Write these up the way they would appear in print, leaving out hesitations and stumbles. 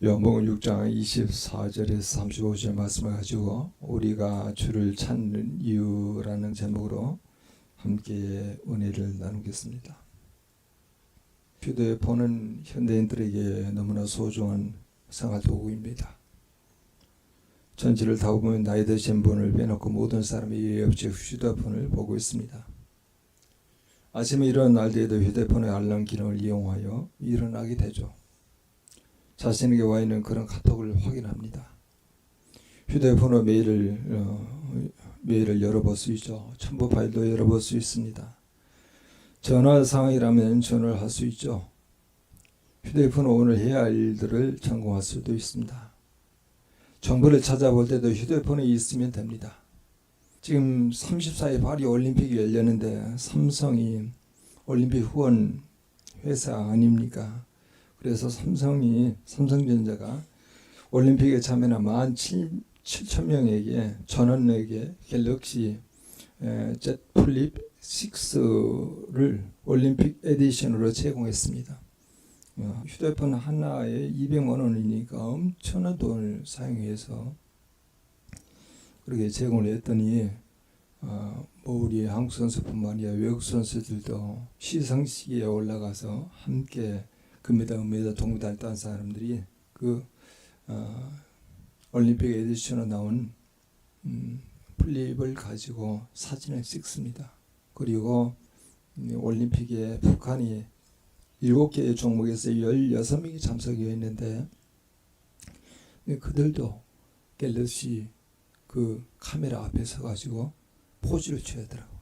요한복음 6장 24절에서 35절 말씀을 가지고 우리가 주를 찾는 이유라는 제목으로 함께 은혜를 나누겠습니다. 휴대폰은 현대인들에게 너무나 소중한 생활도구입니다. 전지를 타고 보면 나이 드신 분을 빼놓고 모든 사람이 이유 없이 휴대폰을 보고 있습니다. 아침에 일어날 때에도 휴대폰의 알람 기능을 이용하여 일어나게 되죠. 자신에게 와 있는 그런 카톡을 확인합니다. 휴대폰으로 메일을 열어볼 수 있죠. 첨부 파일도 열어볼 수 있습니다. 전화 상황이라면 전화를 할 수 있죠. 휴대폰으로 오늘 해야 할 일들을 점검할 수도 있습니다. 정보를 찾아볼 때도 휴대폰에 있으면 됩니다. 지금 34일 파리 올림픽이 열렸는데 삼성이 올림픽 후원 회사 아닙니까? 그래서 삼성전자가 올림픽에 참여한 17,000명에게 전원에게 갤럭시 Z 플립 6를 올림픽 에디션으로 제공했습니다. 휴대폰 하나에 200만 원이니까 엄청난 돈을 사용해서 그렇게 제공을 했더니 우리 한국 선수뿐만 아니라 외국 선수들도 시상식에 올라가서 함께 금메달, 은메달, 동메달 딴 사람들이 그 올림픽 에디션으로 나온 플립을 가지고 사진을 찍습니다. 그리고 올림픽에 북한이 7개의 종목에서 16명이 참석해 있는데 그들도 갤럭시 그 카메라 앞에 서가지고 포즈를 취하더라고.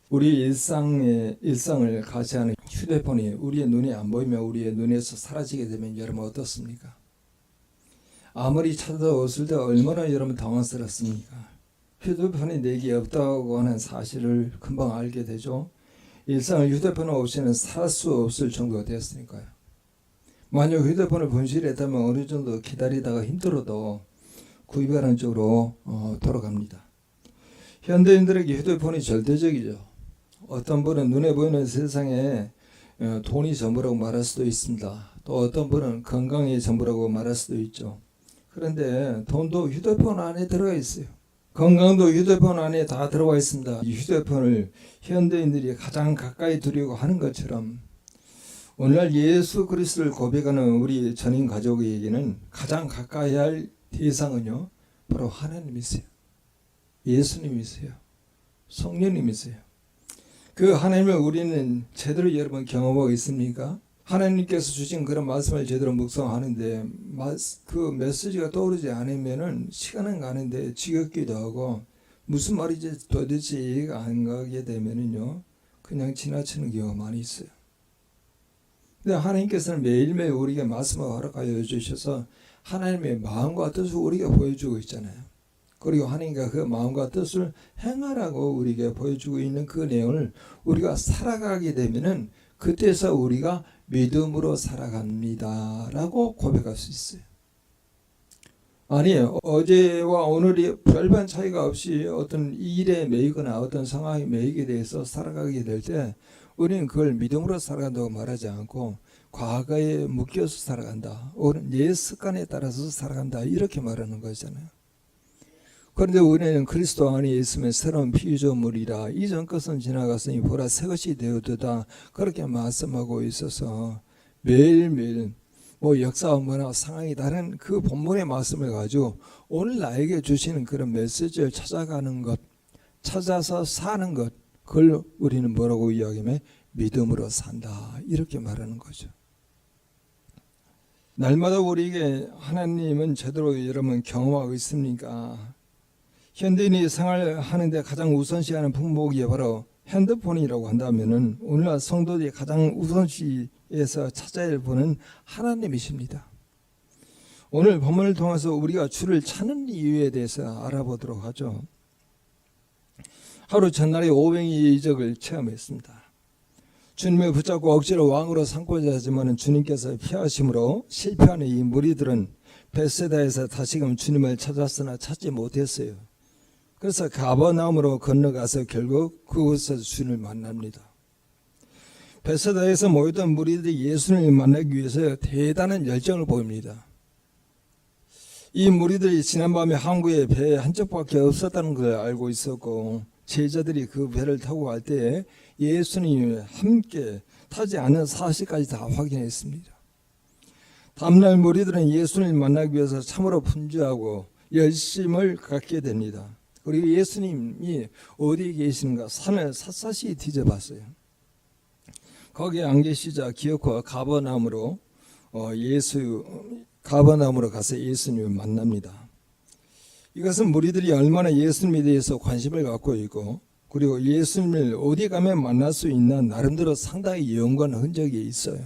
우리 일상을 가시하는 휴대폰이 우리의 눈에 안 보이면 우리의 눈에서 사라지게 되면 여러분 어떻습니까? 아무리 찾아왔을 때 얼마나 여러분 당황스럽습니까? 휴대폰이 내게 없다고 하는 사실을 금방 알게 되죠. 일상을 휴대폰 없이는 살 수 없을 정도가 되었으니까요. 만약 휴대폰을 분실했다면 어느 정도 기다리다가 힘들어도 구입하는 쪽으로 돌아갑니다. 현대인들에게 휴대폰이 절대적이죠. 어떤 분은 눈에 보이는 세상에 돈이 전부라고 말할 수도 있습니다. 또 어떤 분은 건강이 전부라고 말할 수도 있죠. 그런데 돈도 휴대폰 안에 들어가 있어요. 건강도 휴대폰 안에 다 들어가 있습니다. 이 휴대폰을 현대인들이 가장 가까이 두려고 하는 것처럼 오늘날 예수 그리스도를 고백하는 우리 전인 가족에게는 가장 가까이 할 대상은요 바로 하나님이세요. 예수님이세요. 성령님이세요. 그 하나님을 우리는 제대로 여러분 경험하고 있습니까? 하나님께서 주신 그런 말씀을 제대로 묵상하는데 그 메시지가 떠오르지 않으면은 시간은 가는데 지겹기도 하고 무슨 말인지 도대체 이해가 안 가게 되면은요 그냥 지나치는 경우가 많이 있어요. 근데 하나님께서는 매일매일 우리에게 말씀을 허락하여 주셔서 하나님의 마음과 뜻을 우리에게 보여주고 있잖아요. 그리고 하나님과 그 마음과 뜻을 행하라고 우리에게 보여주고 있는 그 내용을 우리가 살아가게 되면은 그때서 우리가 믿음으로 살아갑니다 라고 고백할 수 있어요. 아니에요. 어제와 오늘이 별반 차이가 없이 어떤 일에 매이거나 어떤 상황에 매이게 돼서 살아가게 될 때 우리는 그걸 믿음으로 살아간다고 말하지 않고 과거에 묶여서 살아간다. 오늘 옛 습관에 따라서 살아간다. 이렇게 말하는 거잖아요. 그런데 우리는 그리스도 안에 있으면 새로운 피조물이라 이전 것은 지나갔으니 보라 새 것이 되었도다 그렇게 말씀하고 있어서 매일매일 역사와 문화 상황이 다른 그 본문의 말씀을 가지고 오늘 나에게 주시는 그런 메시지를 찾아가는 것, 찾아서 사는 것, 그걸 우리는 뭐라고 이야기하면 믿음으로 산다 이렇게 말하는 거죠. 날마다 우리에게 하나님은 제대로 여러분 경험하고 있습니까? 현대인이 생활하는데 가장 우선시하는 품목이 바로 핸드폰이라고 한다면은 오늘날 성도들이 가장 우선시해서 찾아야 보는 하나님이십니다. 오늘 본문을 통해서 우리가 주를 찾는 이유에 대해서 알아보도록 하죠. 하루 전날에 500의 이적을 체험했습니다. 주님을 붙잡고 억지로 왕으로 삼고자 하지만 주님께서 피하심으로 실패하는 이 무리들은 벳세다에서 다시금 주님을 찾았으나 찾지 못했어요. 그래서 가버나움으로 건너가서 결국 그곳에서 주님을 만납니다. 베세다에서 모였던 무리들이 예수님을 만나기 위해서 대단한 열정을 보입니다. 이 무리들이 지난밤에 항구에 배 한 척밖에 없었다는 걸 알고 있었고 제자들이 그 배를 타고 갈 때 예수님이 함께 타지 않은 사실까지 다 확인했습니다. 다음날 무리들은 예수님을 만나기 위해서 참으로 분주하고 열심을 갖게 됩니다. 그리고 예수님이 어디에 계시는가 산을 샅샅이 뒤져봤어요. 거기에 안 계시자 기어코 가버나움으로 가서 예수님을 만납니다. 이것은 무리들이 얼마나 예수님에 대해서 관심을 갖고 있고 그리고 예수님을 어디 가면 만날 수 있나 나름대로 상당히 연구한 흔적이 있어요.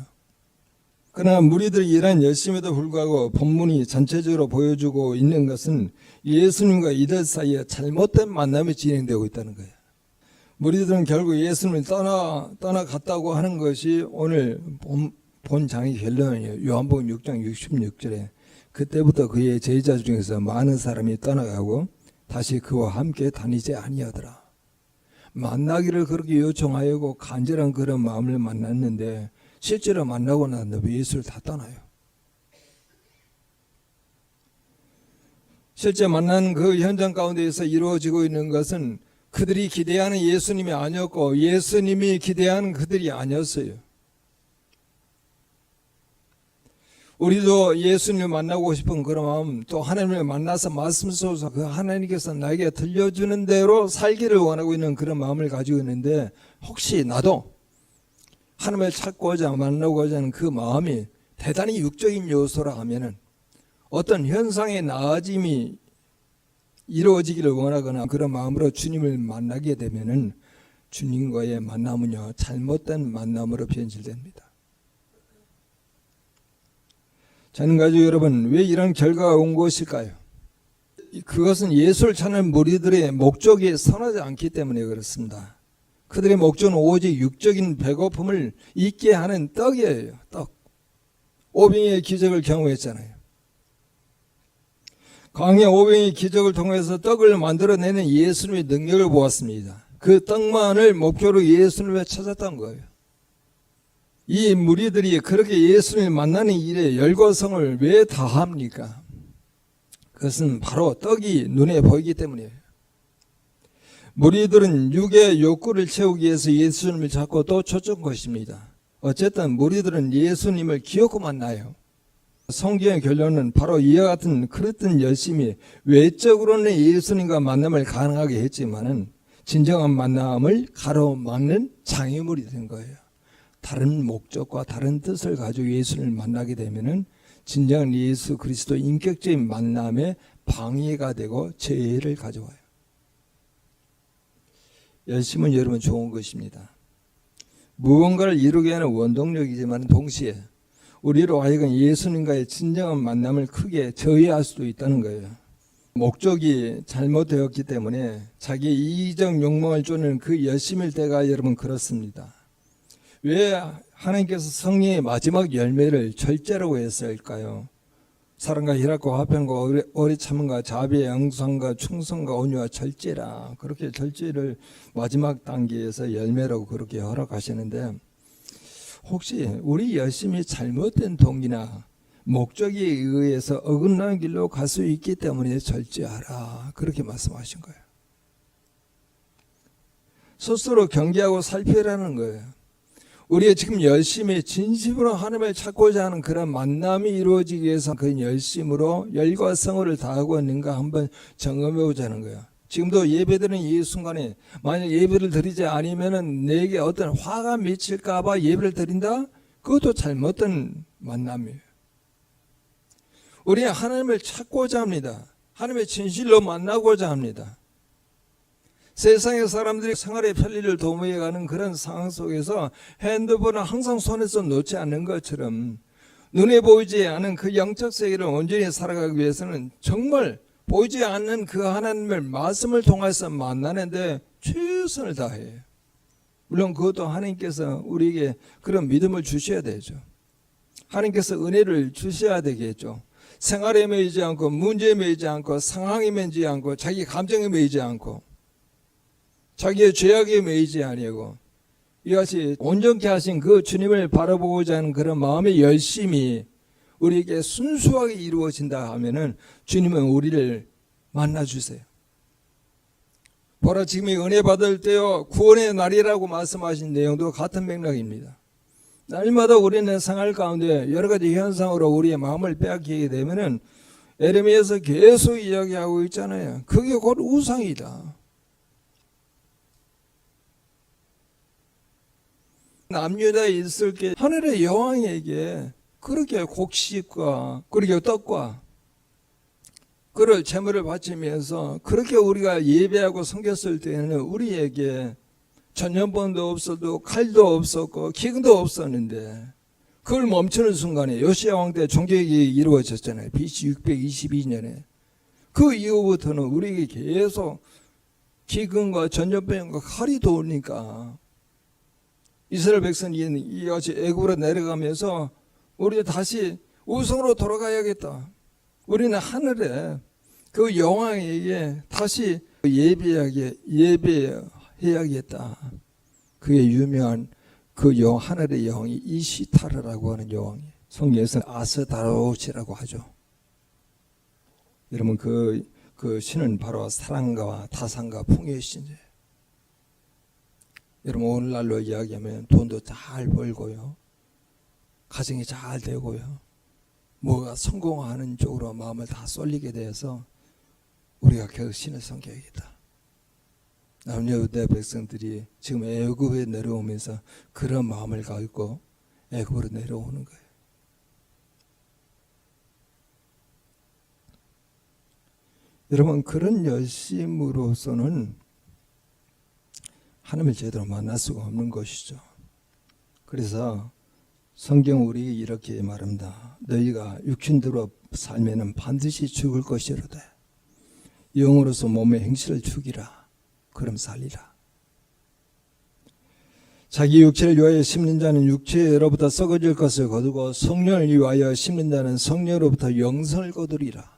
그러나 무리들이 일한 열심에도 불구하고 본문이 전체적으로 보여주고 있는 것은 예수님과 이들 사이에 잘못된 만남이 진행되고 있다는 거예요. 무리들은 결국 예수님을 떠나갔다고 하는 것이 오늘 본장의 결론이에요. 요한복음 6장 66절에 그때부터 그의 제자 중에서 많은 사람이 떠나가고 다시 그와 함께 다니지 아니하더라. 만나기를 그렇게 요청하였고 간절한 그런 마음을 만났는데 실제로 만나고 난 다음에 예수를 다 떠나요. 실제 만난 그 현장 가운데에서 이루어지고 있는 것은 그들이 기대하는 예수님이 아니었고 예수님이 기대하는 그들이 아니었어요. 우리도 예수님을 만나고 싶은 그런 마음, 또 하나님을 만나서 말씀 속에서 그 하나님께서 나에게 들려주는 대로 살기를 원하고 있는 그런 마음을 가지고 있는데 혹시 나도 하나님을 찾고자 만나고자 하는 그 마음이 대단히 육적인 요소라 하면은 어떤 현상의 나아짐이 이루어지기를 원하거나 그런 마음으로 주님을 만나게 되면은 주님과의 만남은요 잘못된 만남으로 변질됩니다. 저는 가지고 여러분 왜 이런 결과가 온 것일까요? 그것은 예수를 찾는 무리들의 목적이 선하지 않기 때문에 그렇습니다. 그들의 목적은 오직 육적인 배고픔을 잊게 하는 떡이에요. 떡. 오병이의 기적을 경험했잖아요. 광야 오병이의 기적을 통해서 떡을 만들어내는 예수님의 능력을 보았습니다. 그 떡만을 목표로 예수님을 찾았던 거예요. 이 무리들이 그렇게 예수님을 만나는 일에 열과성을 왜 다합니까? 그것은 바로 떡이 눈에 보이기 때문이에요. 무리들은 육의 욕구를 채우기 위해서 예수님을 찾고 또 쫓은 것입니다. 어쨌든 무리들은 예수님을 기어코 만나요. 성경의 결론은 바로 이와 같은 그릇된 열심이 외적으로는 예수님과 만남을 가능하게 했지만은 진정한 만남을 가로막는 장애물이 된 거예요. 다른 목적과 다른 뜻을 가지고 예수를 만나게 되면은 진정한 예수 그리스도 인격적인 만남에 방해가 되고 재해를 가져와요. 열심은 여러분 좋은 것입니다. 무언가를 이루게 하는 원동력이지만 동시에 우리로 하여금 예수님과의 진정한 만남을 크게 저해할 수도 있다는 거예요. 목적이 잘못되었기 때문에 자기의 이기적 욕망을 쫓는 그 열심일 때가 여러분 그렇습니다. 왜 하나님께서 성령의 마지막 열매를 절제라고 했을까요? 사랑과 희락과 화평과 오래 참음과 자비의 양성과 충성과 온유와 절제라. 그렇게 절제를 마지막 단계에서 열매라고 그렇게 허락하시는데 혹시 우리 열심히 잘못된 동기나 목적에 의해서 어긋난 길로 갈 수 있기 때문에 절제하라. 그렇게 말씀하신 거예요. 스스로 경계하고 살피라는 거예요. 우리가 지금 열심히 진심으로 하나님을 찾고자 하는 그런 만남이 이루어지기 위해서 그 열심으로 열과 성의를 다하고 있는가 한번 점검해 보자는 거예요. 지금도 예배드리는 이 순간에 만약 예배를 드리지 않으면 내게 어떤 화가 미칠까 봐 예배를 드린다? 그것도 잘못된 만남이에요. 우리는 하나님을 찾고자 합니다. 하나님의 진실로 만나고자 합니다. 세상의 사람들이 생활의 편리를 도모해가는 그런 상황 속에서 핸드폰을 항상 손에서 놓지 않는 것처럼 눈에 보이지 않은 그 영적 세계를 온전히 살아가기 위해서는 정말 보이지 않는 그 하나님의 말씀을 통해서 만나는데 최선을 다해요. 물론 그것도 하나님께서 우리에게 그런 믿음을 주셔야 되죠. 하나님께서 은혜를 주셔야 되겠죠. 생활에 매이지 않고 문제에 매이지 않고 상황에 매이지 않고 자기 감정에 매이지 않고 자기의 죄악에 매이지 아니하고 이같이 온전케 하신 그 주님을 바라보고자 하는 그런 마음의 열심이 우리에게 순수하게 이루어진다 하면은 주님은 우리를 만나주세요. 보라, 지금 은혜 받을 때요 구원의 날이라고 말씀하신 내용도 같은 맥락입니다. 날마다 우리는 생활 가운데 여러 가지 현상으로 우리의 마음을 빼앗기게 되면은 에레미야에서 계속 이야기하고 있잖아요. 그게 곧 우상이다. 남유다에 있을 때 하늘의 여왕에게 그렇게 곡식과 그렇게 떡과 그를 제물을 바치면서 그렇게 우리가 예배하고 섬겼을 때는 우리에게 전염병도 없어도 칼도 없었고 기근도 없었는데 그걸 멈추는 순간에 요시야 왕 때 종교개혁이 이루어졌잖아요. BC 622년에. 그 이후부터는 우리에게 계속 기근과 전염병과 칼이 도우니까 이스라엘 백성이 이같이 애굽으로 내려가면서 우리 다시 우성으로 돌아가야겠다. 우리는 하늘에 그 여왕에게 다시 예배해야겠다. 그의 유명한 그 하늘의 여왕이 이시타르라고 하는 여왕이 성경에서는 아스다로치라고 하죠. 여러분 그 신은 바로 사랑과 다산과 풍요의 신이에요. 여러분 오늘날로 이야기하면 돈도 잘 벌고요, 가정이 잘 되고요, 뭐가 성공하는 쪽으로 마음을 다 쏠리게 돼서 우리가 계속 신을 섬겨야겠다. 남유다 백성들이 지금 애굽에 내려오면서 그런 마음을 갖고 애굽으로 내려오는 거예요. 여러분 그런 열심으로서는 하나님을 제대로 만날 수가 없는 것이죠. 그래서 성경 우리 이렇게 말합니다. 너희가 육신대로 살면은 반드시 죽을 것이로다. 영으로서 몸의 행실을 죽이라. 그럼 살리라. 자기 육체를 위하여 심는 자는 육체로부터 썩어질 것을 거두고 성령을 위하여 심는 자는 성령으로부터 영생을 거두리라.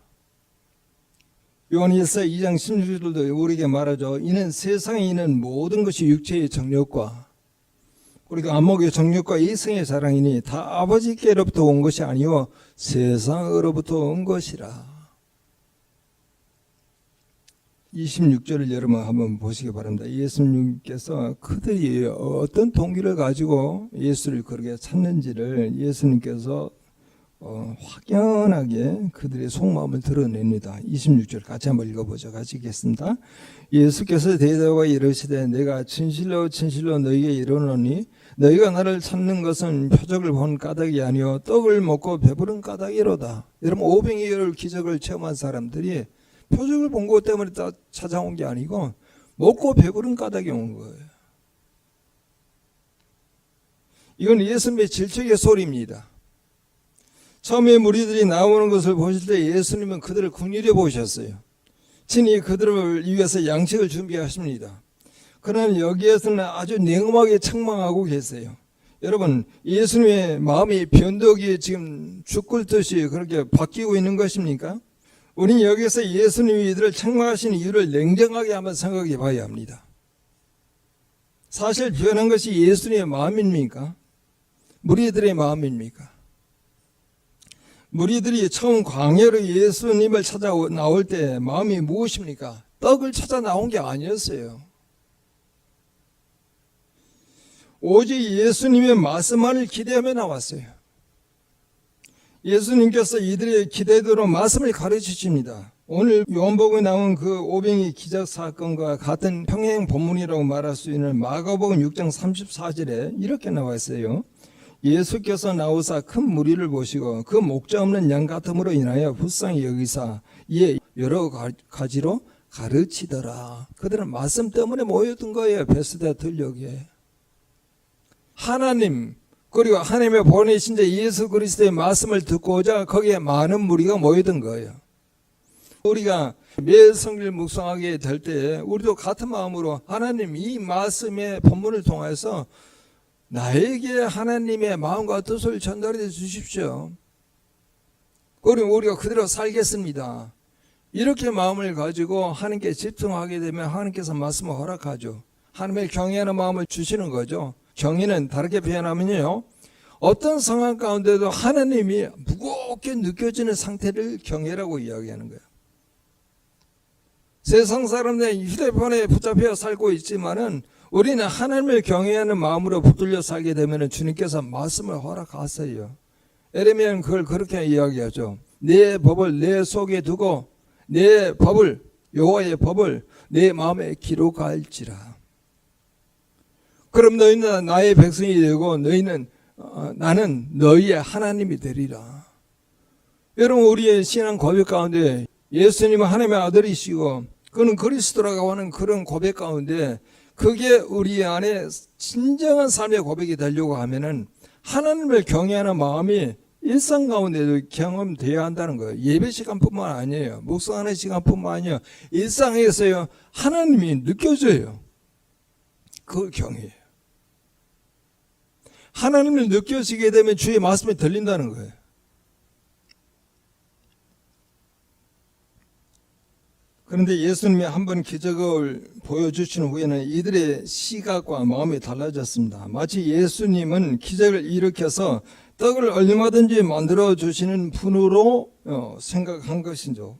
요한일서 2장 16절도 우리에게 말하죠. 이는 세상에 있는 모든 것이 육체의 정욕과 우리가 안목의 정욕과 이성의 자랑이니 다 아버지께로부터 온 것이 아니요 세상으로부터 온 것이라. 26절을 여러분 한번 보시기 바랍니다. 예수님께서 그들이 어떤 동기를 가지고 예수를 그렇게 찾는지를 예수님께서 확연하게 그들의 속마음을 드러냅니다. 26절 같이 한번 읽어보죠. 같이 읽겠습니다. 예수께서 대답하여 이르시되 내가 진실로 진실로 너희에게 이르노니 너희가 나를 찾는 것은 표적을 본 까닭이 아니요 떡을 먹고 배부른 까닭이로다. 여러분 오병이어 기적을 체험한 사람들이 표적을 본 것 때문에 다 찾아온 게 아니고 먹고 배부른 까닭이 온 거예요. 이건 예수님의 질책의 소리입니다. 처음에 무리들이 나오는 것을 보실 때 예수님은 그들을 긍휼히 보셨어요. 친히 그들을 위해서 양식을 준비하십니다. 그러나 여기에서는 아주 냉엄하게 책망하고 계세요. 여러분 예수님의 마음이 변덕이 지금 죽을 듯이 그렇게 바뀌고 있는 것입니까? 우리는 여기서 예수님이 이들을 책망하신 이유를 냉정하게 한번 생각해 봐야 합니다. 사실 변한 것이 예수님의 마음입니까? 무리들의 마음입니까? 무리들이 처음 광야로 예수님을 찾아 나올 때 마음이 무엇입니까? 떡을 찾아 나온 게 아니었어요. 오직 예수님의 말씀만을 기대하며 나왔어요. 예수님께서 이들의 기대대로 말씀을 가르치십니다. 오늘 요한복음에 나온 그 오병이 기적 사건과 같은 평행 본문이라고 말할 수 있는 마가복음 6장 34절에 이렇게 나와 있어요. 예수께서 나오사 큰 무리를 보시고 그 목자 없는 양 같음으로 인하여 불쌍히 여기사 이에 여러 가지로 가르치더라. 그들은 말씀 때문에 모였던 거예요. 베스다 들녘에. 하나님 그리고 하나님의 보내신 자 예수 그리스도의 말씀을 듣고자 거기에 많은 무리가 모이던 거예요. 우리가 매일 성경을 묵상하게 될 때 우리도 같은 마음으로 하나님 이 말씀의 본문을 통해서 나에게 하나님의 마음과 뜻을 전달해 주십시오. 그리고 우리가 그대로 살겠습니다. 이렇게 마음을 가지고 하나님께 집중하게 되면 하나님께서 말씀을 허락하죠. 하나님의 경외하는 마음을 주시는 거죠. 경외는 다르게 표현하면요, 어떤 상황 가운데도 하나님이 무겁게 느껴지는 상태를 경외라고 이야기하는 거예요. 세상 사람들은 휴대폰에 붙잡혀 살고 있지만은 우리는 하나님을 경외하는 마음으로 붙들려 살게 되면 주님께서 말씀을 허락하세요. 에레미야는 그걸 그렇게 이야기하죠. 내 법을 내 속에 두고 내 법을, 여호와의 법을 내 마음에 기록할지라. 그럼 너희는 나의 백성이 되고 너희는 나는 너희의 하나님이 되리라. 여러분, 우리의 신앙 고백 가운데 예수님은 하나님의 아들이시고 그는 그리스도라고 하는 그런 고백 가운데 그게 우리 안에 진정한 삶의 고백이 되려고 하면은 하나님을 경외하는 마음이 일상 가운데도 경험되어야 한다는 거예요. 예배 시간뿐만 아니에요. 묵상하는 시간뿐만 아니에요. 일상에서요, 하나님이 느껴져요. 그걸 경외해요. 하나님을 느껴지게 되면 주의 말씀이 들린다는 거예요. 그런데 예수님이 한번 기적을 보여주신 후에는 이들의 시각과 마음이 달라졌습니다. 마치 예수님은 기적을 일으켜서 떡을 얼마든지 만들어 주시는 분으로 생각한 것이죠.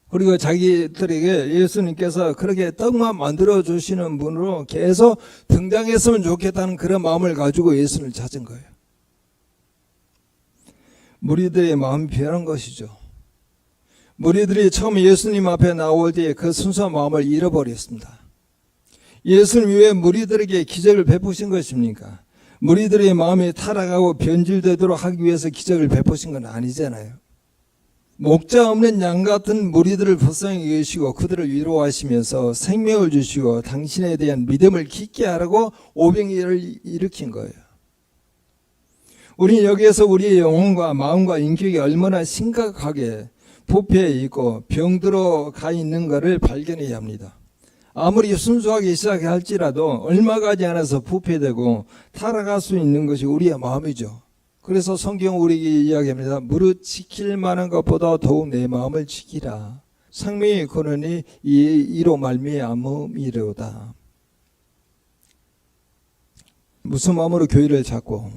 그리고 자기들에게 예수님께서 그렇게 떡만 만들어 주시는 분으로 계속 등장했으면 좋겠다는 그런 마음을 가지고 예수님을 찾은 거예요. 무리들의 마음이 변한 것이죠. 무리들이 처음 예수님 앞에 나올 때 그 순수한 마음을 잃어버렸습니다. 예수님 왜 무리들에게 기적을 베푸신 것입니까? 무리들의 마음이 타락하고 변질되도록 하기 위해서 기적을 베푸신 건 아니잖아요. 목자 없는 양 같은 무리들을 불쌍히 여기시고 그들을 위로하시면서 생명을 주시고 당신에 대한 믿음을 깊게 하라고 오병이어를 일으킨 거예요. 우리 여기에서 우리의 영혼과 마음과 인격이 얼마나 심각하게 부패해 있고 병들어 가 있는가를 발견해야 합니다. 아무리 순수하게 시작할지라도 얼마 가지 않아서 부패되고 타락할 수 있는 것이 우리의 마음이죠. 그래서 성경은 우리에게 이야기합니다. 무릇 지킬 만한 것보다 더욱 내 마음을 지키라. 생명의 근원이 이로 말미암음이로다. 무슨 마음으로 교회를 찾고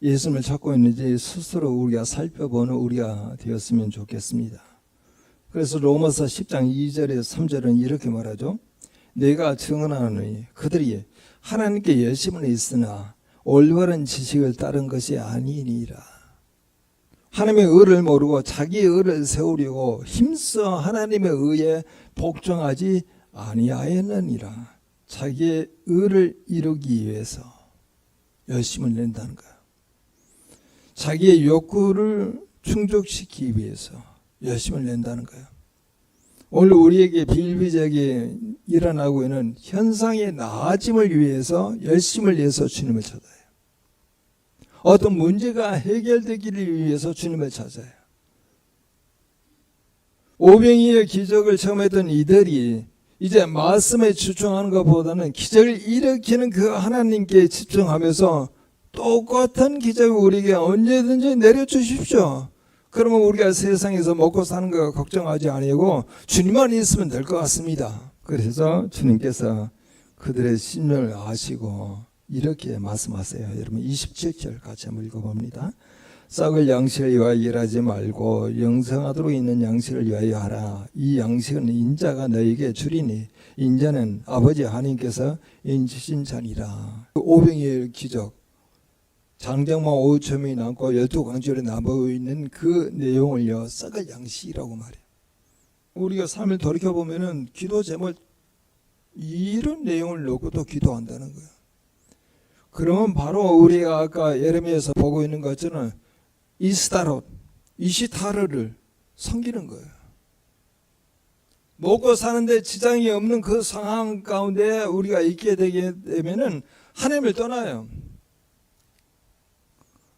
예수님을 찾고 있는지 스스로 우리가 살펴보는 우리가 되었으면 좋겠습니다. 그래서 로마서 10장 2절에서 3절은 이렇게 말하죠. 내가 증언하노니 그들이 하나님께 열심은 있으나 올바른 지식을 따른 것이 아니니라. 하나님의 의를 모르고 자기의 의를 세우려고 힘써 하나님의 의에 복종하지 아니하였느니라. 자기의 의를 이루기 위해서 열심을 낸다는 거야. 자기의 욕구를 충족시키기 위해서 열심을 낸다는 거예요. 오늘 우리에게 비일비재하게 일어나고 있는 현상의 나아짐을 위해서 열심을 내서 주님을 찾아요. 어떤 문제가 해결되기를 위해서 주님을 찾아요. 오병이의 기적을 처음 했던 이들이 이제 말씀에 집중하는 것보다는 기적을 일으키는 그 하나님께 집중하면서 똑같은 기적을 우리에게 언제든지 내려주십시오. 그러면 우리가 세상에서 먹고 사는 거 걱정하지 아니고 주님만 있으면 될 것 같습니다. 그래서 주님께서 그들의 심령을 아시고 이렇게 말씀하세요. 여러분 27절 같이 한번 읽어봅니다. 썩을 양식을 위하여 일하지 말고 영생하도록 있는 양식을 위하여 하라. 이 양식은 인자가 너에게 주리니 인자는 아버지 하나님께서 인치신 자니라. 오병이의 기적, 장정만 5천명이 남고 12광주에 남아있는 그 내용을요, 썩을 양식이라고 말해요. 우리가 삶을 돌이켜보면은 기도 제목 이런 내용을 놓고도 기도한다는 거예요. 그러면 바로 우리가 아까 예레미야에서 보고 있는 것처럼 이스타롯, 이시타르를 섬기는 거예요. 먹고 사는데 지장이 없는 그 상황 가운데 우리가 있게 되게 되면은 하나님을 떠나요.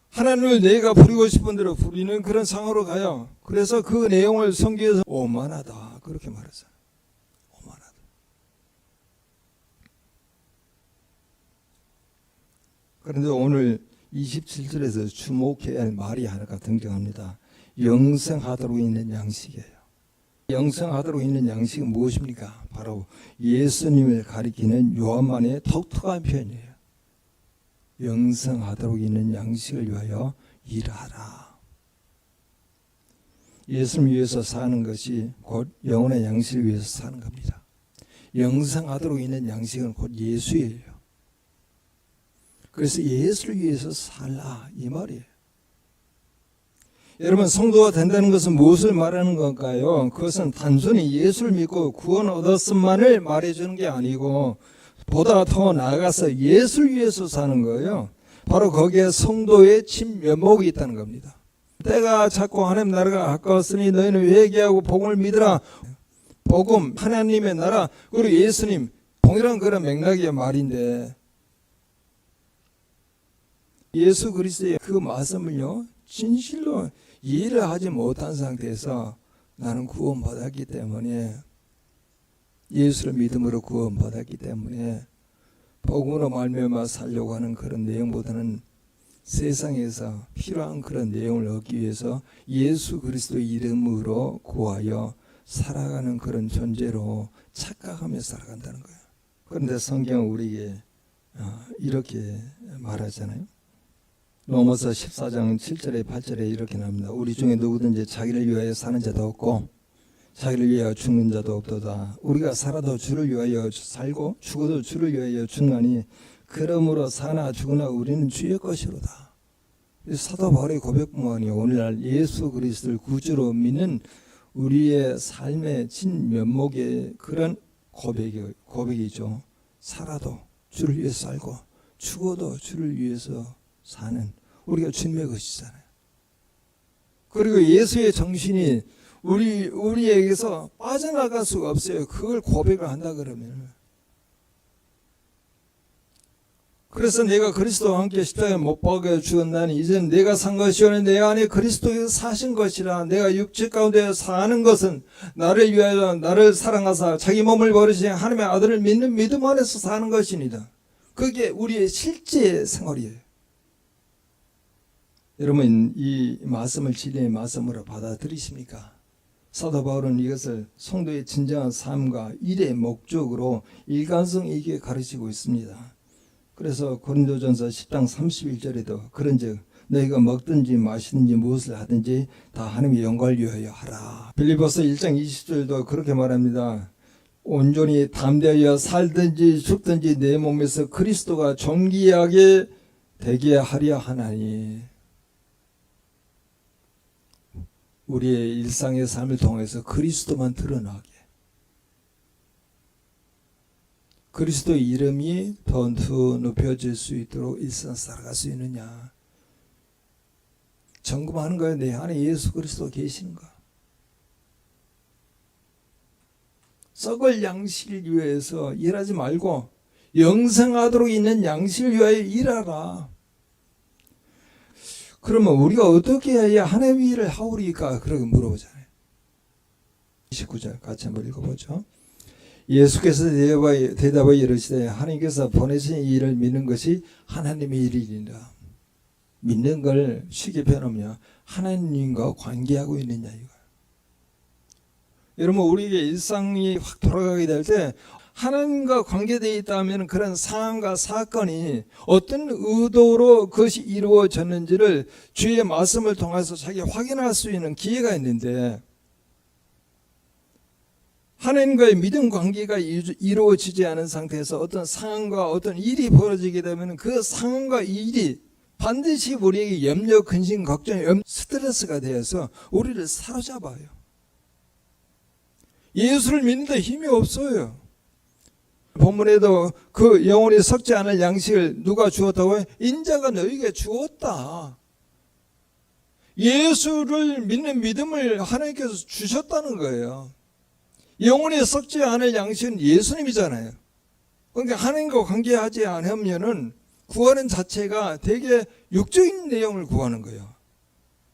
하나님을 내가 부리고 싶은 대로 부리는 그런 상황으로 가요. 그래서 그 내용을 성경에서 오만하다 그렇게 말했어요. 오만하다. 그런데 오늘 27절에서 주목해야 할 말이 하나가 등장합니다. 영생하도록 있는 양식이에요. 영생하도록 있는 양식은 무엇입니까? 바로 예수님을 가리키는 요한만의 독특한 표현이에요. 영생하도록 있는 양식을 위하여 일하라. 예수를 위해서 사는 것이 곧 영혼의 양식을 위해서 사는 겁니다. 영생하도록 있는 양식은 곧 예수예요. 그래서 예수를 위해서 살라 이 말이에요. 여러분, 성도가 된다는 것은 무엇을 말하는 건가요? 그것은 단순히 예수를 믿고 구원 얻었음만을 말해주는 게 아니고 보다 더 나아가서 예수를 위해서 사는 거예요. 바로 거기에 성도의 진면목이 있다는 겁니다. 때가 찼고 하나님 나라가 가까웠으니 너희는 회개하고 복음을 믿으라. 복음, 하나님의 나라, 그리고 예수님, 동일한 그런 맥락의 말인데 예수 그리스도의 그 말씀을요 진실로 이해를 하지 못한 상태에서 나는 구원받았기 때문에, 예수를 믿음으로 구원받았기 때문에 복음으로 말미암아 살려고 하는 그런 내용보다는 세상에서 필요한 그런 내용을 얻기 위해서 예수 그리스도의 이름으로 구하여 살아가는 그런 존재로 착각하며 살아간다는 거예요. 그런데 성경은 우리에게 이렇게 말하잖아요. 로마서 14장 7절에 8절에 이렇게 나옵니다. 우리 중에 누구든지 자기를 위하여 사는 자도 없고 자기를 위하여 죽는 자도 없도다. 우리가 살아도 주를 위하여 살고 죽어도 주를 위하여 죽나니 그러므로 사나 죽으나 우리는 주의 것이로다. 사도 바울의 고백뿐만 아니라 오늘날 예수 그리스도를 구주로 믿는 우리의 삶의 진면목의 그런 고백이죠. 살아도 주를 위해서 살고 죽어도 주를 위해서 사는 우리가 주님의 것이잖아요. 그리고 예수의 정신이 우리에게서 빠져나갈 수가 없어요. 그걸 고백을 한다 그러면. 그래서 내가 그리스도와 함께 십자가에 못 박아 죽었나니 이제는 내가 산 것이 아니라 내 안에 그리스도께서 사신 것이라. 내가 육체 가운데 사는 것은 나를 위하여 나를 사랑하사 자기 몸을 버리신 하나님의 아들을 믿는 믿음 안에서 사는 것이니다. 그게 우리의 실제 생활이에요. 여러분, 이 말씀을 진리의 말씀으로 받아들이십니까? 사도 바울은 이것을 성도의 진정한 삶과 일의 목적으로 일관성 있게 가르치고 있습니다. 그래서 고린도전서 10장 31절에도 그런즉 너희가 먹든지 마시든지 무엇을 하든지 다 하나님의 영광을 위하여 하라. 빌립보서 1장 20절도 그렇게 말합니다. 온전히 담대하여 살든지 죽든지 내 몸에서 그리스도가 존귀하게 되게 하려 하나니. 우리의 일상의 삶을 통해서 그리스도만 드러나게, 그리스도의 이름이 더 높여질 수 있도록 일상 살아갈 수 있느냐. 점검하는 거예요. 내 안에 예수 그리스도 계신가. 썩을 양식을 위해서 일하지 말고 영생하도록 있는 양식을 위하여 일하라. 그러면 우리가 어떻게 해야 하나님의 일을 하오리까? 그렇게 물어보잖아요. 29절 같이 한번 읽어보죠. 예수께서 대답하여 이르시되 하나님께서 보내신 이 일을 믿는 것이 하나님의 일이니라. 믿는 걸 쉽게 표현하면 하나님과 관계하고 있느냐 이거예요. 여러분, 우리에게 일상이 확 돌아가게 될 때 하나님과 관계되어 있다면 그런 상황과 사건이 어떤 의도로 그것이 이루어졌는지를 주의 말씀을 통해서 자기 확인할 수 있는 기회가 있는데, 하나님과의 믿음 관계가 이루어지지 않은 상태에서 어떤 상황과 어떤 일이 벌어지게 되면 그 상황과 일이 반드시 우리에게 염려, 근심, 걱정, 스트레스가 되어서 우리를 사로잡아요. 예수를 믿는데 힘이 없어요. 본문에도 그 영원히 썩지 않을 양식을 누가 주었다고요? 인자가 너희에게 주었다. 예수를 믿는 믿음을 하나님께서 주셨다는 거예요. 영원히 썩지 않을 양식은 예수님이잖아요. 그러니까 하나님과 관계하지 않으면은 구하는 자체가 되게 육적인 내용을 구하는 거예요.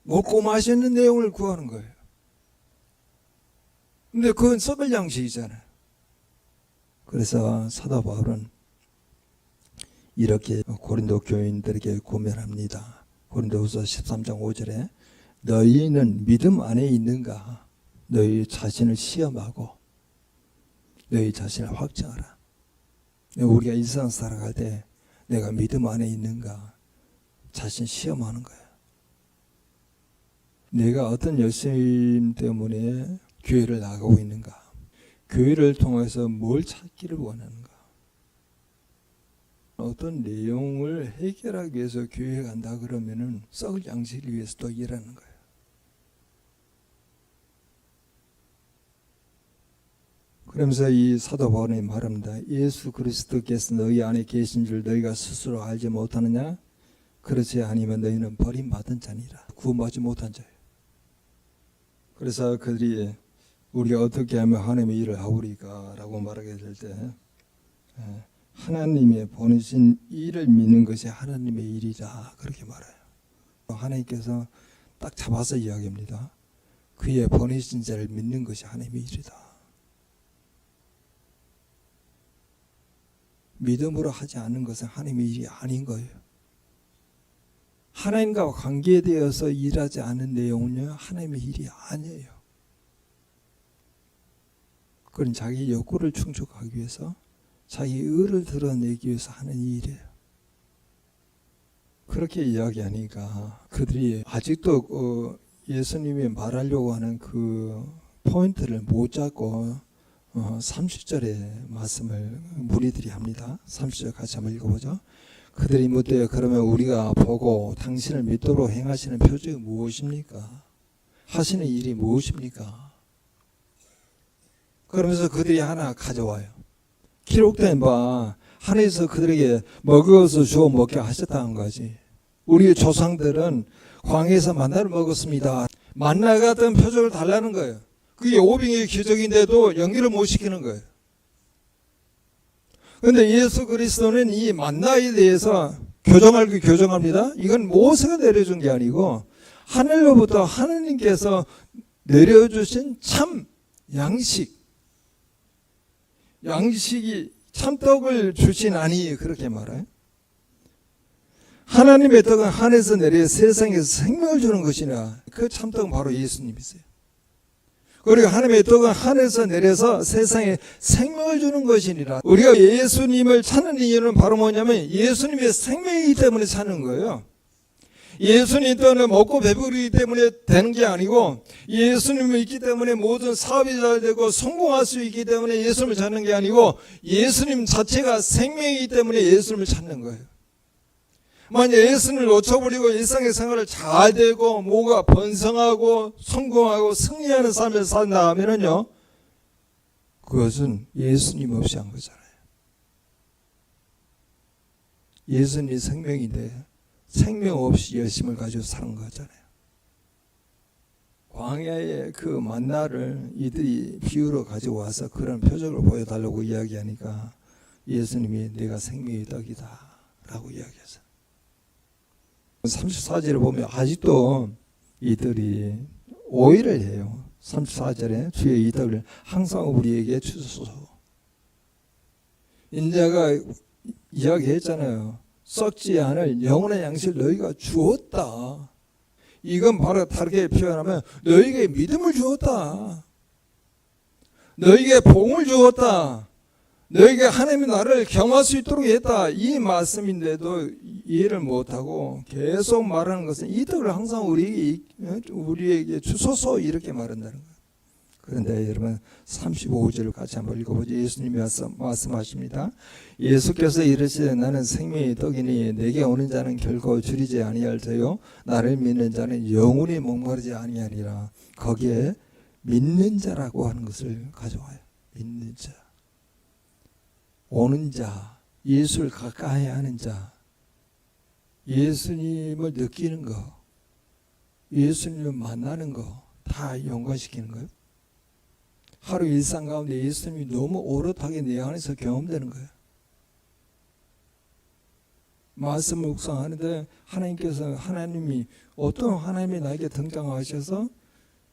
먹고 마시는 내용을 구하는 거예요. 근데 그건 썩을 양식이잖아요. 그래서 사도 바울은 이렇게 고린도 교인들에게 고면합니다. 고린도후서 13장 5절에 너희는 믿음 안에 있는가? 너희 자신을 시험하고 너희 자신을 확증하라. 우리가 일상 살아갈 때 내가 믿음 안에 있는가 자신 시험하는 거야. 내가 어떤 열심 때문에 교회를 나가고 있는가, 교회를 통해서 뭘 찾기를 원하는가, 어떤 내용을 해결하기 위해서 교회에 간다 그러면은 썩을 양식을 위해서 또 일하는 거예요. 그러면서 이 사도 바울이 말합니다. 예수 그리스도께서 너희 안에 계신 줄 너희가 스스로 알지 못하느냐? 그렇지 아니면 너희는 버림받은 자니라. 구원받지 못한 자예요. 그래서 그들이 우리가 어떻게 하면 하나님의 일을 하오리까 라고 말하게 될 때 하나님의 보내신 일을 믿는 것이 하나님의 일이다 그렇게 말해요. 하나님께서 딱 잡아서 이야기합니다. 그의 보내신 자를 믿는 것이 하나님의 일이다. 믿음으로 하지 않는 것은 하나님의 일이 아닌 거예요. 하나님과 관계되어서 일하지 않은 내용은요 하나님의 일이 아니에요. 그건 자기 욕구를 충족하기 위해서 자기 의를 드러내기 위해서 하는 일이에요. 그렇게 이야기하니까 그들이 아직도 예수님이 말하려고 하는 그 포인트를 못 잡고 30절의 말씀을 무리들이 합니다. 30절 같이 한번 읽어보죠. 그들이 묻되 그러면 우리가 보고 당신을 믿도록 행하시는 표적이 무엇입니까? 하시는 일이 무엇입니까? 그러면서 그들이 하나 가져와요. 기록된 바 하나님께서 그들에게 먹어서 주어 먹게 하셨다는 거지. 우리 조상들은 광야에서 만나를 먹었습니다. 만나 같은 표적을 달라는 거예요. 그게 오병의 기적인데도 연기를 못 시키는 거예요. 그런데 예수 그리스도는 이 만나에 대해서 교정할 게 교정합니다. 이건 모세가 내려준 게 아니고 하늘로부터 하느님께서 내려주신 참 양식이 참떡을 주시나니 그렇게 말해요. 하나님의 떡은 하늘에서 내려 세상에서 생명을 주는 것이라. 그 참떡은 바로 예수님이세요. 그리고 하나님의 떡은 하늘에서 내려서 세상에 생명을 주는 것이니라. 우리가 예수님을 찾는 이유는 바로 뭐냐면 예수님의 생명이기 때문에 찾는 거예요. 예수님 떡은 먹고 배부르기 때문에 되는 게 아니고 예수님을 있기 때문에 모든 사업이 잘 되고 성공할 수 있기 때문에 예수님을 찾는 게 아니고 예수님 자체가 생명이기 때문에 예수님을 찾는 거예요. 만약 예수님을 놓쳐버리고 일상의 생활을 잘 되고 뭐가 번성하고 성공하고 승리하는 삶을 산다 하면은요 그것은 예수님 없이 한 거잖아요. 예수님이 생명인데 생명 없이 열심을 가지고 사는 거잖아요. 광야의 그 만나를 이들이 비유로 가지고 와서 그런 표적을 보여달라고 이야기하니까 예수님이 내가 생명의 떡이다 라고 이야기했어요. 34절에 보면 아직도 이들이 오해를 해요. 34절에 주의 이 떡을 항상 우리에게 주소서. 인자가 이야기했잖아요. 썩지 않을 영원한 양식을 너희가 주었다. 이건 바로 다르게 표현하면 너희에게 믿음을 주었다. 너희에게 복을 주었다. 너희에게 하나님의 나라를 경험할 수 있도록 했다. 이 말씀인데도 이해를 못하고 계속 말하는 것은 이 떡을 항상 우리에게 주소서 이렇게 말한다는 거예요. 그런데 여러분 35절을 같이 한번 읽어보죠. 예수님이 말씀하십니다. 예수께서 이르시되 나는 생명의 떡이니 내게 오는 자는 결코 줄이지 아니할 터요 나를 믿는 자는 영원히 목마르지 아니하리라. 거기에 믿는 자라고 하는 것을 가져와요. 믿는 자, 오는 자, 예수를 가까이 하는 자, 예수님을 느끼는 거, 예수님을 만나는 거 다 연관시키는 거예요. 하루 일상 가운데 예수님이 너무 오롯하게 내 안에서 경험되는 거예요. 말씀을 묵상하는데 하나님이 어떤 하나님이 나에게 등장하셔서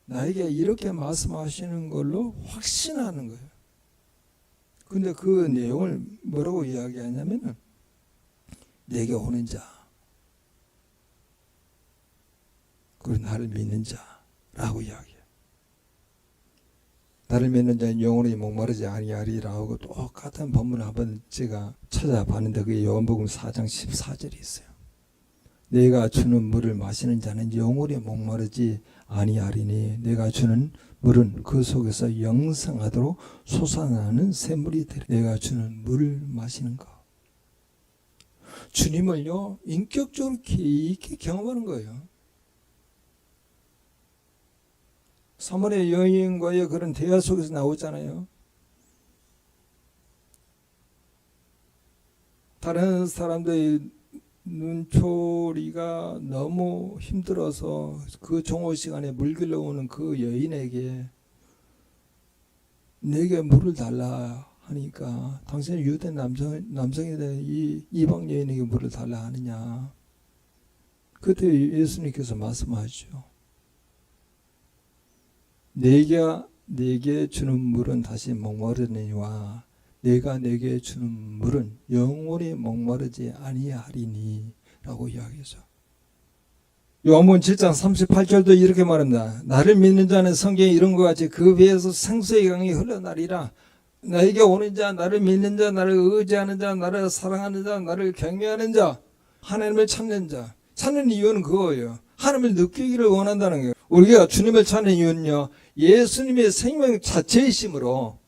나에게 이렇게 말씀하시는 걸로 확신하는 거예요. 근데 그 내용을 뭐라고 이야기하냐면은 내게 오는 자, 그리고 나를 믿는 자라고 이야기해요. 나를 믿는 자는 영원히 목마르지 아니하리라고 똑같은 본문을 한번 제가 찾아봤는데 그게 요한복음 4장 14절이 있어요. 내가 주는 물을 마시는 자는 영원히 목마르지 아니하리니 내가 주는 물은 그 속에서 영생하도록 솟아나는 샘물이 되리. 내가 주는 물을 마시는 것. 주님을요 인격적으로 깊이 경험하는 거예요. 사마리아 여인과의 그런 대화 속에서 나오잖아요. 다른 사람들의 눈초리가 너무 힘들어서 그 종호 시간에 물 길러 오는 그 여인에게 내게 물을 달라 하니까 당신은 유대 남성인데 이 이방 여인에게 물을 달라 하느냐. 그때 예수님께서 말씀하시죠. 내게 주는 물은 다시 목마르니와 내가 내게 주는 물은 영원히 목마르지 아니하리니 라고 이야기하죠. 요한복음 7장 38절도 이렇게 말합니다. 나를 믿는 자는 성경에 이런 것 같이 그 배에서 생수의 강이 흘러나리라. 나에게 오는 자, 나를 믿는 자, 나를 의지하는 자, 나를 사랑하는 자, 나를 경외하는 자, 하나님을 찾는 자. 찾는 이유는 그거예요. 하나님을 느끼기를 원한다는 거예요. 우리가 주님을 찾는 이유는요, 예수님의 생명 자체이심으로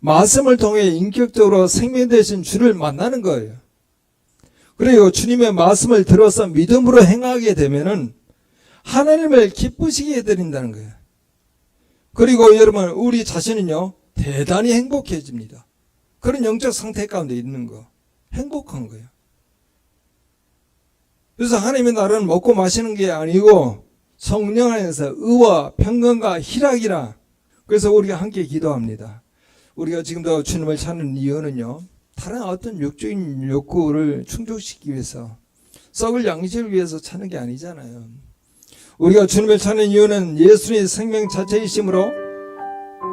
말씀을 통해 인격적으로 생명 되신 주를 만나는 거예요. 그리고 주님의 말씀을 들어서 믿음으로 행하게 되면은 하나님을 기쁘시게 해드린다는 거예요. 그리고 여러분, 우리 자신은요 대단히 행복해집니다. 그런 영적 상태 가운데 있는 거, 행복한 거예요. 그래서 하나님의 나라는 먹고 마시는 게 아니고 성령 안에서 의와 평강과 희락이라. 그래서 우리가 함께 기도합니다. 우리가 지금도 주님을 찾는 이유는요, 다른 어떤 육적인 욕구를 충족시키기 위해서, 썩을 양식을 위해서 찾는 게 아니잖아요. 우리가 주님을 찾는 이유는 예수님의 생명 자체이심으로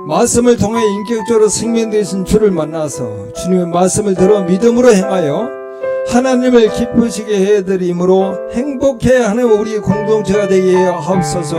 말씀을 통해 인격적으로 생명 되신 주를 만나서 주님의 말씀을 들어 믿음으로 행하여 하나님을 기쁘시게 해드림으로 행복해하는 우리 공동체가 되게 하옵소서.